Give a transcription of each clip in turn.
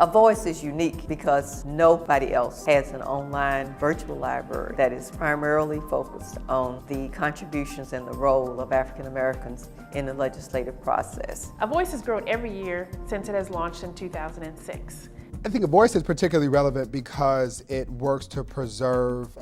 Avoice is unique because nobody else has an online virtual library that is primarily focused on the contributions and the role of African Americans in the legislative process. Avoice has grown every year since it has launched in 2006. I think Avoice is particularly relevant because it works to preserve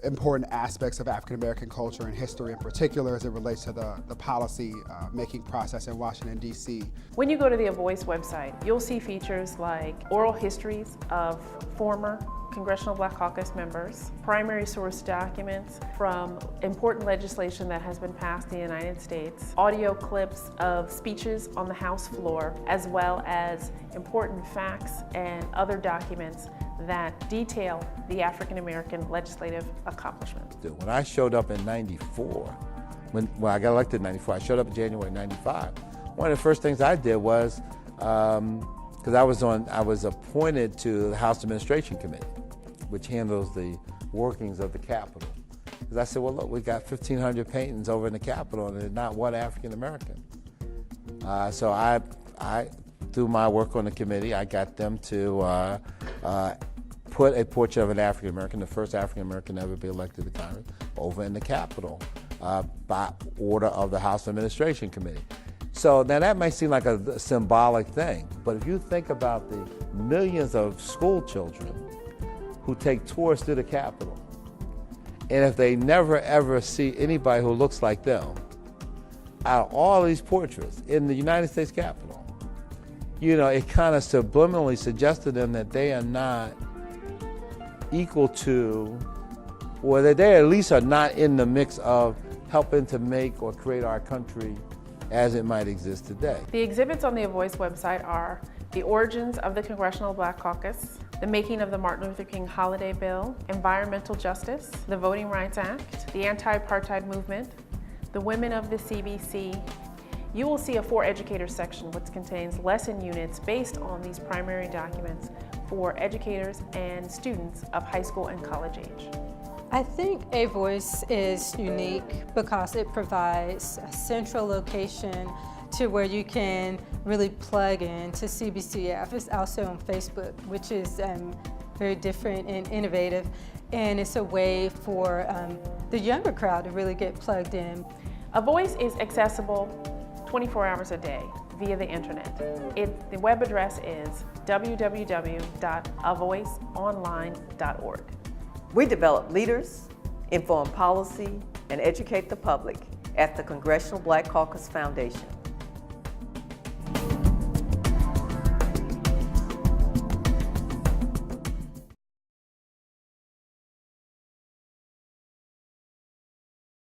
important aspects of African American culture and history, in particular as it relates to the policy making process in Washington, D.C. When you go to the Avoice website, you'll see features like oral histories of former Congressional Black Caucus members, primary source documents from important legislation that has been passed in the United States, audio clips of speeches on the House floor, as well as important facts and other documents that detail the African American legislative accomplishments. When I showed up in '94, when I got elected in '94, I showed up in January '95. One of the first things I did was, because I was appointed to the House Administration Committee, which handles the workings of the Capitol. Because I said, well, look, we got 1,500 paintings over in the Capitol, and there's not one African American. So I, through my work on the committee, I got them to put a portrait of an African American, the first African American to ever be elected to Congress, over in the Capitol by order of the House Administration Committee. So now that may seem like a symbolic thing, but if you think about the millions of school children who take tours through the Capitol, and if they never ever see anybody who looks like them, out of all these portraits in the United States Capitol, you know, it kind of subliminally suggests to them that they are not equal to, or that they at least are not in the mix of helping to make or create our country as it might exist today. The exhibits on the Avoice website are the origins of the Congressional Black Caucus, the making of the Martin Luther King Holiday Bill, environmental justice, the Voting Rights Act, the anti-apartheid movement, the women of the CBC. You will see a For Educators section which contains lesson units based on these primary documents for educators and students of high school and college age. I think Avoice is unique because it provides a central location to where you can really plug in to CBCF. It's also on Facebook, which is very different and innovative, and it's a way for the younger crowd to really get plugged in. Avoice is accessible 24 hours a day via the internet. The web address is www.avoiceonline.org. We develop leaders, inform policy, and educate the public at the Congressional Black Caucus Foundation.